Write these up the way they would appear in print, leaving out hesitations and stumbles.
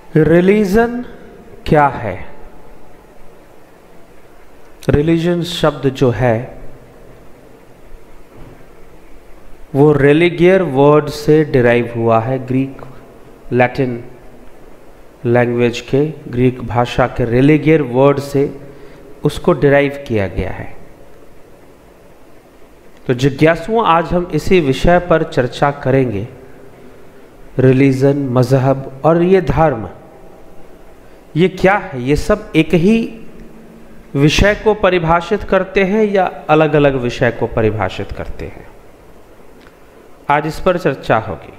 Religion क्या है? Religion शब्द जो है वो रेलिगियर वर्ड से डिराइव हुआ है। ग्रीक लैटिन लैंग्वेज के, ग्रीक भाषा के रेलिगियर वर्ड से उसको डिराइव किया गया है। तो जिज्ञासुओं, आज हम इसी विषय पर चर्चा करेंगे। रिलीजन, मजहब और ये धर्म, ये क्या है? ये सब एक ही विषय को परिभाषित करते हैं या अलग अलग विषय को परिभाषित करते हैं? आज इस पर चर्चा होगी।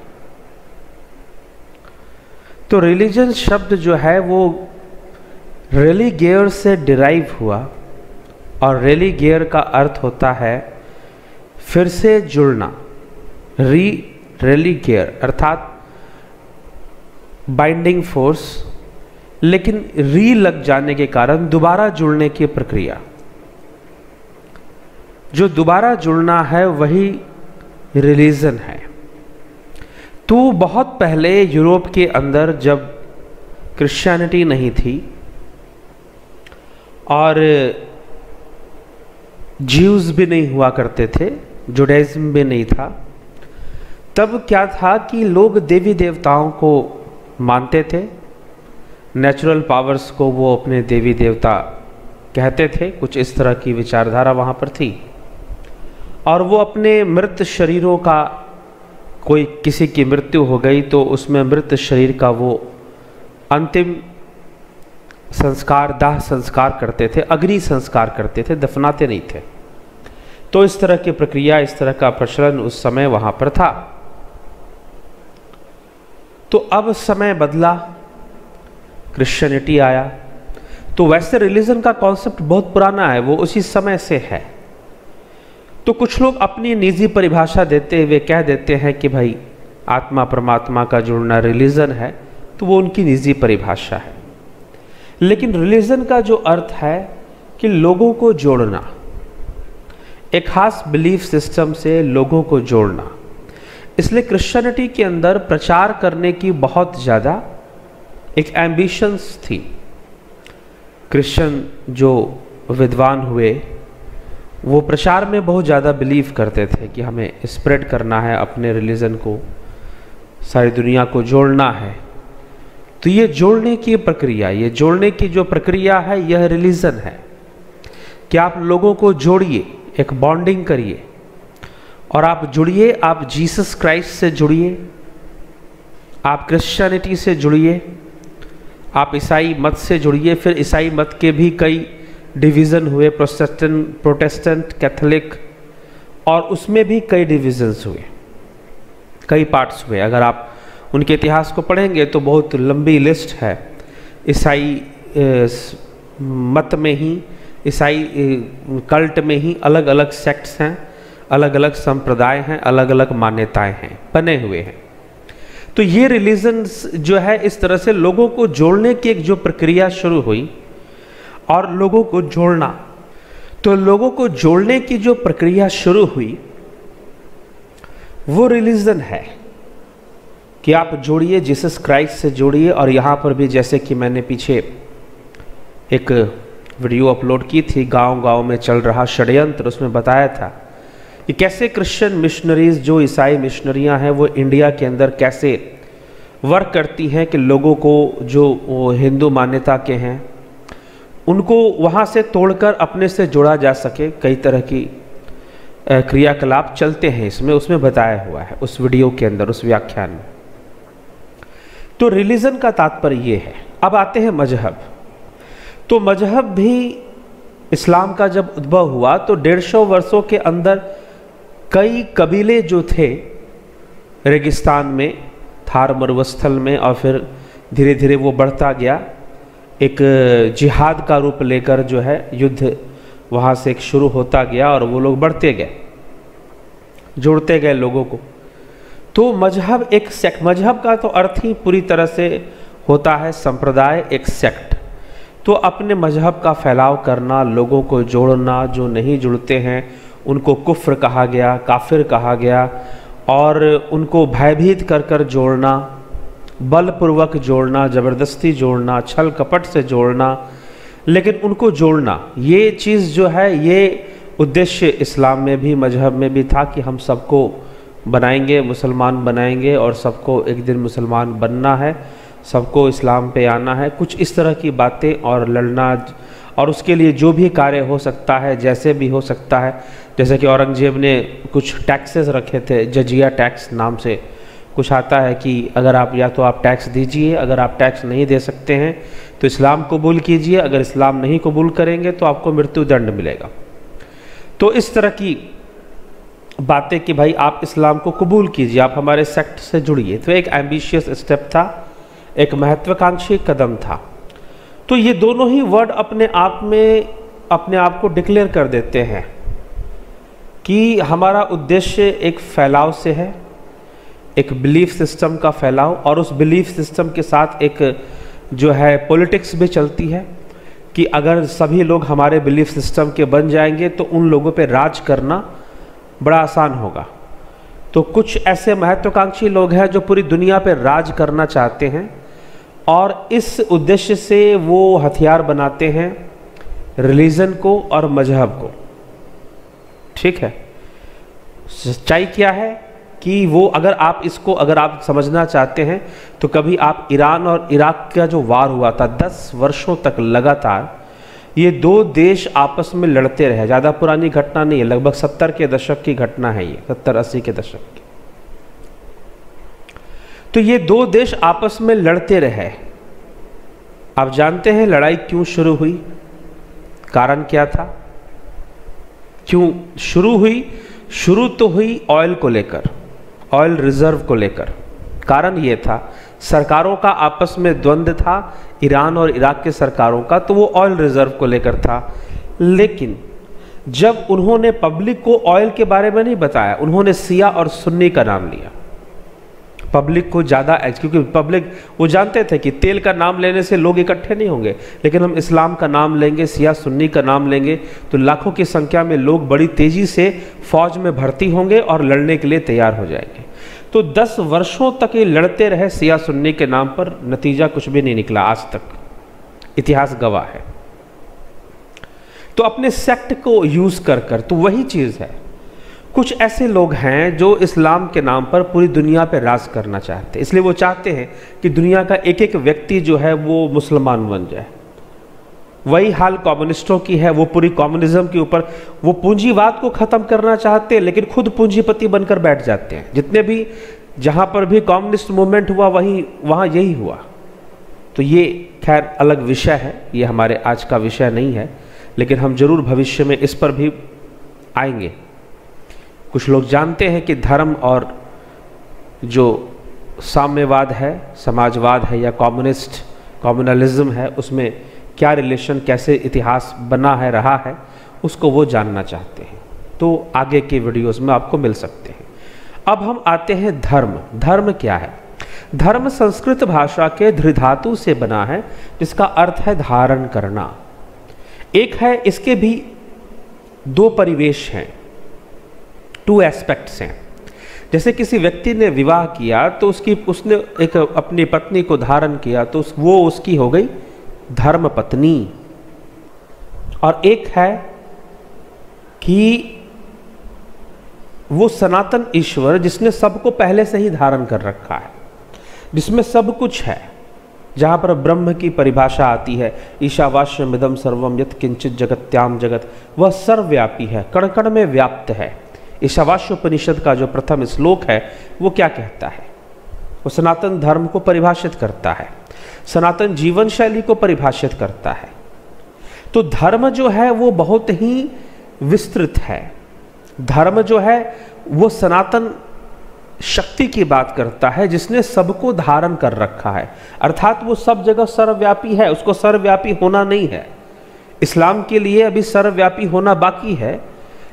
तो रिलीजन शब्द जो है वो रेलिगियर से डिराइव हुआ, और रेलिगियर का अर्थ होता है फिर से जुड़ना। रेलिगियर अर्थात बाइंडिंग फोर्स, लेकिन री लग जाने के कारण दोबारा जुड़ने की प्रक्रिया। जो दोबारा जुड़ना है वही रिलीजन है। तो बहुत पहले यूरोप के अंदर जब क्रिश्चियनिटी नहीं थी और ज्यूज भी नहीं हुआ करते थे, जुडाइज्म भी नहीं था, तब क्या था कि लोग देवी देवताओं को मानते थे। नेचुरल पावर्स को वो अपने देवी देवता कहते थे। कुछ इस तरह की विचारधारा वहाँ पर थी। और वो अपने मृत शरीरों का, कोई किसी की मृत्यु हो गई तो उसमें मृत शरीर का वो अंतिम संस्कार, दाह संस्कार करते थे, अग्नि संस्कार करते थे, दफनाते नहीं थे। तो इस तरह की प्रक्रिया, इस तरह का प्रचलन उस समय वहाँ पर था। तो अब समय बदला, क्रिश्चियनिटी आया। तो वैसे रिलीजन का कॉन्सेप्ट बहुत पुराना है, वो उसी समय से है। तो कुछ लोग अपनी निजी परिभाषा देते हुए कह देते हैं कि भाई आत्मा परमात्मा का जुड़ना रिलीजन है, तो वो उनकी निजी परिभाषा है। लेकिन रिलीजन का जो अर्थ है कि लोगों को जोड़ना, एक खास बिलीफ सिस्टम से लोगों को जोड़ना। इसलिए क्रिश्चियनिटी के अंदर प्रचार करने की बहुत ज़्यादा एक एम्बिशंस थी। क्रिश्चियन जो विद्वान हुए वो प्रचार में बहुत ज़्यादा बिलीव करते थे कि हमें स्प्रेड करना है अपने रिलीजन को, सारी दुनिया को जोड़ना है। तो ये जोड़ने की प्रक्रिया, ये जोड़ने की जो प्रक्रिया है, यह रिलीजन है कि आप लोगों को जोड़िए, एक बॉन्डिंग करिए, और आप जुड़िए, आप जीसस क्राइस्ट से जुड़िए, आप क्रिश्चियनिटी से जुड़िए, आप ईसाई मत से जुड़िए। फिर ईसाई मत के भी कई डिवीज़न हुए, प्रोटेस्टेंट, कैथोलिक, और उसमें भी कई डिविजन्स हुए, कई पार्ट्स हुए। अगर आप उनके इतिहास को पढ़ेंगे तो बहुत लंबी लिस्ट है। ईसाई मत में ही, ईसाई कल्ट में ही अलग अलग सेक्ट्स हैं, अलग अलग संप्रदाय हैं, अलग अलग मान्यताएं हैं, बने हुए हैं। तो ये रिलीजन जो है इस तरह से लोगों को जोड़ने की एक जो प्रक्रिया शुरू हुई, और लोगों को जोड़ना, तो लोगों को जोड़ने की जो प्रक्रिया शुरू हुई वो रिलीजन है कि आप जोड़िए, जीसस क्राइस्ट से जोड़िए। और यहाँ पर भी जैसे कि मैंने पीछे एक वीडियो अपलोड की थी, गांव गांव में चल रहा षड्यंत्र, उसमें बताया था कि कैसे क्रिश्चियन मिशनरीज, जो ईसाई मिशनरियां हैं, वो इंडिया के अंदर कैसे वर्क करती हैं कि लोगों को जो हिंदू मान्यता के हैं उनको वहाँ से तोड़कर अपने से जोड़ा जा सके। कई तरह की क्रियाकलाप चलते हैं इसमें, उसमें बताया हुआ है उस वीडियो के अंदर, उस व्याख्यान में। तो रिलीजन का तात्पर्य ये है। अब आते हैं मजहब। तो मजहब भी इस्लाम का जब उद्भव हुआ तो 150 वर्षों के अंदर कई कबीले जो थे रेगिस्तान में, थार मरुस्थल में, और फिर धीरे धीरे वो बढ़ता गया, एक जिहाद का रूप लेकर जो है युद्ध वहाँ से एक शुरू होता गया, और वो लोग बढ़ते गए, जोड़ते गए लोगों को। तो मजहब एक सेक्ट, मजहब का तो अर्थ ही पूरी तरह से होता है संप्रदाय, एक सेक्ट। तो अपने मजहब का फैलाव करना, लोगों को जोड़ना, जो नहीं जुड़ते हैं उनको कुफ्र कहा गया, काफिर कहा गया, और उनको भयभीत कर कर जोड़ना, बलपूर्वक जोड़ना, ज़बरदस्ती जोड़ना, छल कपट से जोड़ना, लेकिन उनको जोड़ना, ये चीज़ जो है, ये उद्देश्य इस्लाम में भी, मजहब में भी था कि हम सबको बनाएंगे, मुसलमान बनाएंगे और सबको एक दिन मुसलमान बनना है, सबको इस्लाम पे आना है, कुछ इस तरह की बातें और लड़ना, और उसके लिए जो भी कार्य हो सकता है, जैसे भी हो सकता है। जैसे कि औरंगजेब ने कुछ टैक्सेस रखे थे, जजिया टैक्स नाम से कुछ आता है कि अगर आप या तो आप टैक्स दीजिए, अगर आप टैक्स नहीं दे सकते हैं तो इस्लाम कबूल कीजिए, अगर इस्लाम नहीं कबूल करेंगे तो आपको मृत्युदंड मिलेगा। तो इस तरह की बातें कि भाई आप इस्लाम को कबूल कीजिए, आप हमारे सेक्ट से जुड़िए। तो एक एम्बिशियस स्टेप था, एक महत्वाकांक्षी कदम था। तो ये दोनों ही वर्ड अपने आप में अपने आप को डिक्लेयर कर देते हैं कि हमारा उद्देश्य एक फैलाव से है, एक बिलीफ सिस्टम का फैलाव, और उस बिलीफ सिस्टम के साथ एक जो है पॉलिटिक्स भी चलती है कि अगर सभी लोग हमारे बिलीफ सिस्टम के बन जाएंगे तो उन लोगों पे राज करना बड़ा आसान होगा। तो कुछ ऐसे महत्वाकांक्षी लोग हैं जो पूरी दुनिया पे राज करना चाहते हैं, और इस उद्देश्य से वो हथियार बनाते हैं रिलीजन को और मजहब को। ठीक है, सच्चाई क्या है कि वो अगर आप समझना चाहते हैं तो कभी आप ईरान और इराक का जो वार हुआ था 10 वर्षों तक लगातार, ये दो देश आपस में लड़ते रहे। ज़्यादा पुरानी घटना नहीं है, लगभग 70 के दशक की घटना है, ये 70-80 के दशक की। तो ये दो देश आपस में लड़ते रहे। आप जानते हैं लड़ाई क्यों शुरू हुई, कारण क्या था, क्यों शुरू हुई? शुरू तो हुई ऑयल को लेकर, ऑयल रिजर्व को लेकर। कारण ये था, सरकारों का आपस में द्वंद्व था, ईरान और इराक के सरकारों का, तो वो ऑयल रिजर्व को लेकर था। लेकिन जब उन्होंने पब्लिक को ऑयल के बारे में नहीं बताया, उन्होंने शिया और सुन्नी का नाम लिया। पब्लिक को ज़्यादा, क्योंकि पब्लिक वो जानते थे कि तेल का नाम लेने से लोग इकट्ठे नहीं होंगे, लेकिन हम इस्लाम का नाम लेंगे, शिया सुन्नी का नाम लेंगे तो लाखों की संख्या में लोग बड़ी तेज़ी से फौज में भर्ती होंगे और लड़ने के लिए तैयार हो जाएंगे। तो 10 वर्षों तक ये लड़ते रहे शिया सुन्नी के नाम पर, नतीजा कुछ भी नहीं निकला आज तक, इतिहास गवाह है। तो अपने सेक्ट को यूज़ कर कर, तो वही चीज़ है, कुछ ऐसे लोग हैं जो इस्लाम के नाम पर पूरी दुनिया पर राज करना चाहते हैं। इसलिए वो चाहते हैं कि दुनिया का एक एक व्यक्ति जो है वो मुसलमान बन जाए। वही हाल कम्युनिस्टों की है, वो पूरी कम्युनिज्म के ऊपर, वो पूंजीवाद को ख़त्म करना चाहते हैं लेकिन खुद पूंजीपति बनकर बैठ जाते हैं। जितने भी जहाँ पर भी कम्युनिस्ट मूवमेंट हुआ वहाँ यही हुआ। तो ये खैर अलग विषय है, ये हमारे आज का विषय नहीं है, लेकिन हम जरूर भविष्य में इस पर भी आएंगे। कुछ लोग जानते हैं कि धर्म और जो साम्यवाद है, समाजवाद है या कम्युनलिज्म है, उसमें क्या रिलेशन, कैसे इतिहास बना है, रहा है, उसको वो जानना चाहते हैं। तो आगे के वीडियोस में आपको मिल सकते हैं। अब हम आते हैं धर्म। धर्म क्या है? धर्म संस्कृत भाषा के धृधातु से बना है, जिसका अर्थ है धारण करना। एक है, इसके भी दो परिवेश हैं, 2 एस्पेक्ट्स हैं। जैसे किसी व्यक्ति ने विवाह किया तो उसने एक अपनी पत्नी को धारण किया तो वो उसकी हो गई धर्म पत्नी। और एक है कि वो सनातन ईश्वर जिसने सबको पहले से ही धारण कर रखा है, जिसमें सब कुछ है, जहाँ पर ब्रह्म की परिभाषा आती है, ईशावास्यमिदं सर्वम यत् किंचित जगत्याम जगत, वह सर्वव्यापी है, कण कण में व्याप्त है। ईशावास्योपनिषद का जो प्रथम श्लोक है वो क्या कहता है? वो सनातन धर्म को परिभाषित करता है, सनातन जीवन शैली को परिभाषित करता है। तो धर्म जो है वो बहुत ही विस्तृत है। धर्म जो है वो सनातन शक्ति की बात करता है जिसने सबको धारण कर रखा है, अर्थात वो सब जगह सर्वव्यापी है, उसको सर्वव्यापी होना नहीं है। इस्लाम के लिए अभी सर्वव्यापी होना बाकी है,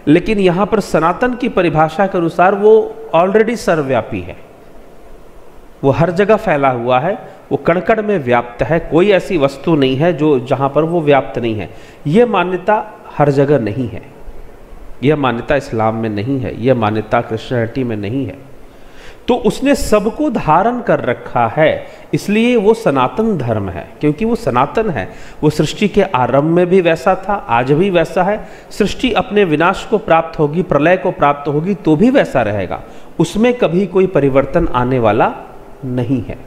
लेकिन यहाँ पर सनातन की परिभाषा के अनुसार वो ऑलरेडी सर्वव्यापी है, वो हर जगह फैला हुआ है, वो कण कण में व्याप्त है। कोई ऐसी वस्तु नहीं है जो जहाँ पर वो व्याप्त नहीं है। ये मान्यता हर जगह नहीं है, यह मान्यता इस्लाम में नहीं है, यह मान्यता क्रिश्चियनिटी में नहीं है। तो उसने सबको धारण कर रखा है, इसलिए वो सनातन धर्म है, क्योंकि वो सनातन है। वो सृष्टि के आरंभ में भी वैसा था, आज भी वैसा है। सृष्टि अपने विनाश को प्राप्त होगी, प्रलय को प्राप्त होगी तो भी वैसा रहेगा। उसमें कभी कोई परिवर्तन आने वाला नहीं है।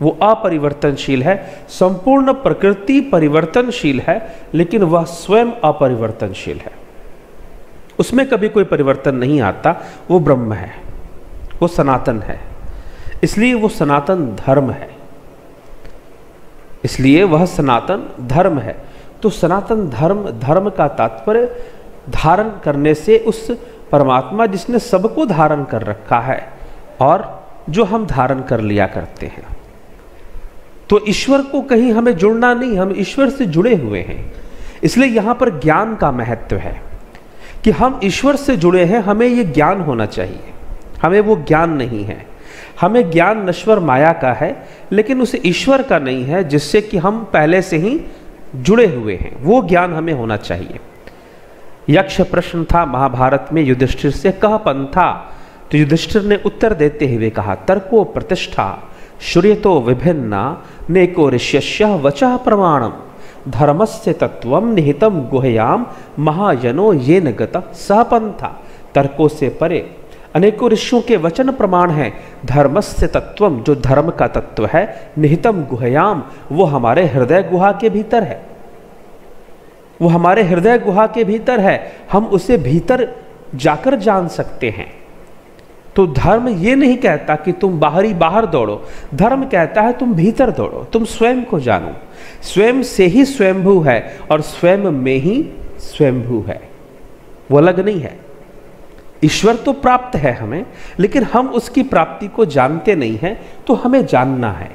वो अपरिवर्तनशील है। संपूर्ण प्रकृति परिवर्तनशील है, लेकिन वह स्वयं अपरिवर्तनशील है। उसमें कभी कोई परिवर्तन नहीं आता। वो ब्रह्म है, वो सनातन है, इसलिए वो सनातन धर्म है, इसलिए वह सनातन धर्म है। तो सनातन धर्म का तात्पर्य धारण करने से उस परमात्मा जिसने सबको धारण कर रखा है और जो हम धारण कर लिया करते हैं। तो ईश्वर को कहीं हमें जुड़ना नहीं, हम ईश्वर से जुड़े हुए हैं। इसलिए यहां पर ज्ञान का महत्व है कि हम ईश्वर से जुड़े हैं, हमें ये ज्ञान होना चाहिए। हमें वो ज्ञान नहीं है। हमें ज्ञान नश्वर माया का है, लेकिन उस ईश्वर का नहीं है जिससे कि हम पहले से ही जुड़े हुए हैं। वो ज्ञान हमें होना चाहिए। यक्ष प्रश्न था महाभारत में युधिष्ठिर से, कह पंथा। तो युधिष्ठिर ने उत्तर देते हुए कहा, तर्को प्रतिष्ठा श्रूयतो विभिन्ना नेको ऋष्यस्य वचः प्रमाणम धर्मस्य तत्वम निहितम गुह्याम महायनो येन गतः सह पंथा। तर्कों से परे अनेकों ऋषियों के वचन प्रमाण हैं। धर्मस्य तत्वम, जो धर्म का तत्व है, निहितम गुह्याम, वो हमारे हृदय गुहा के भीतर है। वो हमारे हृदय गुहा के भीतर है, हम उसे भीतर जाकर जान सकते हैं। तो धर्म ये नहीं कहता कि तुम बाहर दौड़ो, धर्म कहता है तुम भीतर दौड़ो, तुम स्वयं को जानो। स्वयं से ही स्वयंभू है और स्वयं में ही स्वयंभू है, वो अलग नहीं है। ईश्वर तो प्राप्त है हमें, लेकिन हम उसकी प्राप्ति को जानते नहीं हैं, तो हमें जानना है।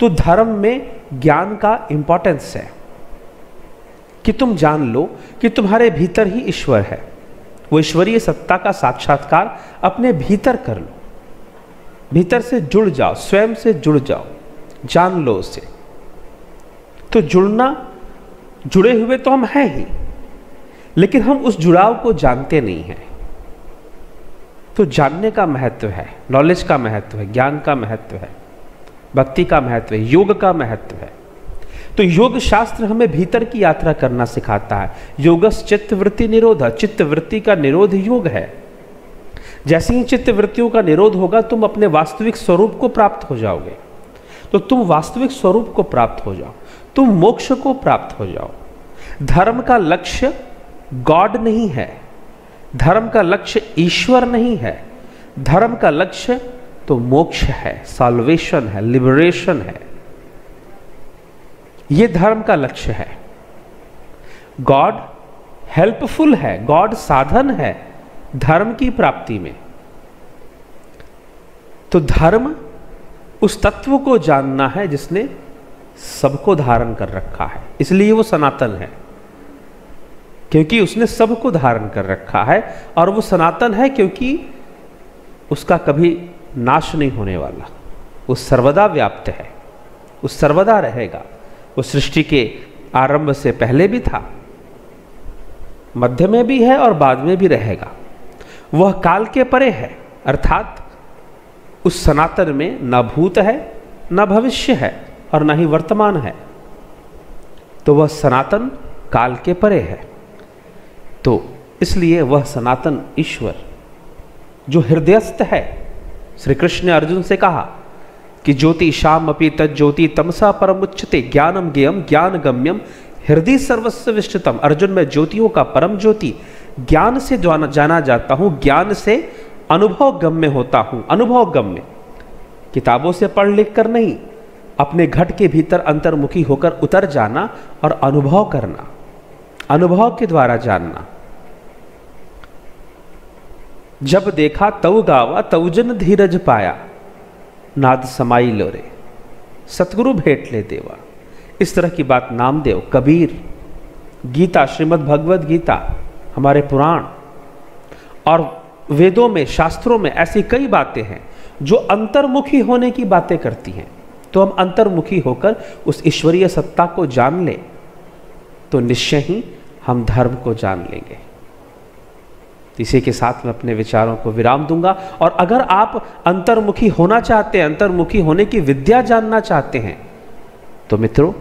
तो धर्म में ज्ञान का इंपॉर्टेंस है कि तुम जान लो कि तुम्हारे भीतर ही ईश्वर है। वो ईश्वरीय सत्ता का साक्षात्कार अपने भीतर कर लो, भीतर से जुड़ जाओ, स्वयं से जुड़ जाओ, जान लो उसे। तो जुड़े हुए तो हम हैं ही, लेकिन हम उस जुड़ाव को जानते नहीं हैं। तो जानने का महत्व है, नॉलेज का महत्व है, ज्ञान का महत्व है, भक्ति का महत्व है, योग का महत्व है। तो योग शास्त्र हमें भीतर की यात्रा करना सिखाता है। योगस चित्त वृत्ति निरोध, चित्त वृत्ति का निरोध योग है। जैसे ही चित्त वृत्तियों का निरोध होगा, तुम अपने वास्तविक स्वरूप को प्राप्त हो जाओगे। तो तुम वास्तविक स्वरूप को प्राप्त हो जाओ, तुम मोक्ष को प्राप्त हो जाओ। धर्म का लक्ष्य गॉड नहीं है, धर्म का लक्ष्य ईश्वर नहीं है। धर्म का लक्ष्य तो मोक्ष है, सॉल्वेशन है, लिबरेशन है। ये धर्म का लक्ष्य है। गॉड हेल्पफुल है, गॉड साधन है धर्म की प्राप्ति में। तो धर्म उस तत्व को जानना है जिसने सबको धारण कर रखा है, इसलिए वो सनातन है, क्योंकि उसने सबको धारण कर रखा है। और वो सनातन है क्योंकि उसका कभी नाश नहीं होने वाला, वो सर्वदा व्याप्त है, वो सर्वदा रहेगा। वो सृष्टि के आरंभ से पहले भी था, मध्य में भी है और बाद में भी रहेगा। वह काल के परे है, अर्थात उस सनातन में न भूत है, न भविष्य है और न ही वर्तमान है। तो वह सनातन काल के परे है। तो इसलिए वह सनातन ईश्वर जो हृदयस्थ है। श्री कृष्ण ने अर्जुन से कहा कि ज्योति शाम अपि तज्ज्योति तमसा परमुच्यते ज्ञानम ज्ञेयम ज्ञान गम्यम हृदय सर्वस्व विष्टतम। अर्जुन, मैं ज्योतियों का परम ज्योति, ज्ञान से जाना जाता हूं, ज्ञान से अनुभव गम्य होता हूं। अनुभव गम्य, किताबों से पढ़ लिख कर नहीं, अपने घट के भीतर अंतर्मुखी होकर उतर जाना और अनुभव करना, अनुभव के द्वारा जानना। जब देखा तव गावा तव जन धीरज पाया, नाद समाई लोरे सतगुरु भेंट ले देवा। इस तरह की बात नामदेव, कबीर, गीता, श्रीमद् भगवद गीता, हमारे पुराण और वेदों में, शास्त्रों में ऐसी कई बातें हैं जो अंतर्मुखी होने की बातें करती हैं। तो हम अंतर्मुखी होकर उस ईश्वरीय सत्ता को जान लें तो निश्चय ही हम धर्म को जान लेंगे। तो इसी के साथ मैं अपने विचारों को विराम दूंगा। और अगर आप अंतर्मुखी होना चाहते हैं, अंतर्मुखी होने की विद्या जानना चाहते हैं, तो मित्रों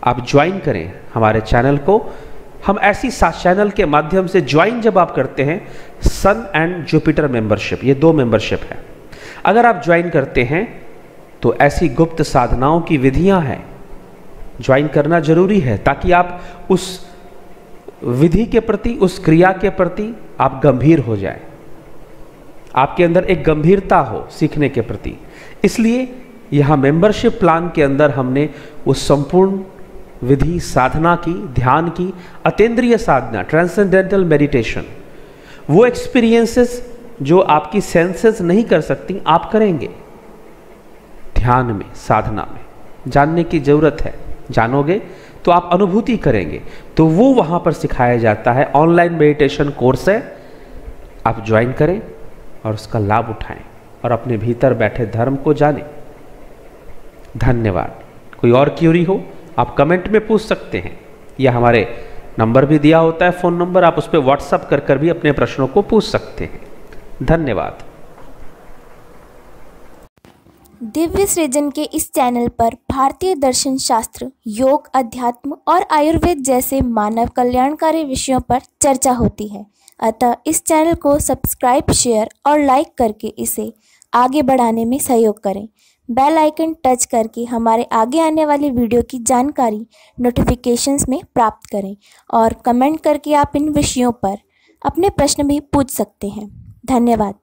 आप ज्वाइन करें हमारे चैनल को। हम ऐसी चैनल के माध्यम से ज्वाइन जब आप करते हैं, सन एंड जुपिटर मेंबरशिप, ये 2 मेंबरशिप है, अगर आप ज्वाइन करते हैं तो ऐसी गुप्त साधनाओं की विधियां हैं, ज्वाइन करना जरूरी है ताकि आप उस विधि के प्रति, उस क्रिया के प्रति आप गंभीर हो जाए, आपके अंदर एक गंभीरता हो सीखने के प्रति। इसलिए यहाँ मेंबरशिप प्लान के अंदर हमने उस संपूर्ण विधि साधना की, ध्यान की, अतीन्द्रिय साधना, ट्रांसेंडेंटल मेडिटेशन, वो एक्सपीरियंसेस जो आपकी सेंसेस नहीं कर सकती, आप करेंगे। ध्यान में, साधना में जानने की जरूरत है, जानोगे तो आप अनुभूति करेंगे, तो वो वहाँ पर सिखाया जाता है। ऑनलाइन मेडिटेशन कोर्स है, आप ज्वाइन करें और उसका लाभ उठाएं और अपने भीतर बैठे धर्म को जानें। धन्यवाद। कोई और क्यूरी हो आप कमेंट में पूछ सकते हैं, या हमारे नंबर भी दिया होता है, फ़ोन नंबर, आप उस पर व्हाट्सअप कर भी अपने प्रश्नों को पूछ सकते हैं। धन्यवाद। दिव्य सृजन के इस चैनल पर भारतीय दर्शन शास्त्र, योग, अध्यात्म और आयुर्वेद जैसे मानव कल्याणकारी विषयों पर चर्चा होती है। अतः इस चैनल को सब्सक्राइब, शेयर और लाइक करके इसे आगे बढ़ाने में सहयोग करें। बेल आइकन टच करके हमारे आगे आने वाली वीडियो की जानकारी नोटिफिकेशंस में प्राप्त करें और कमेंट करके आप इन विषयों पर अपने प्रश्न भी पूछ सकते हैं। धन्यवाद।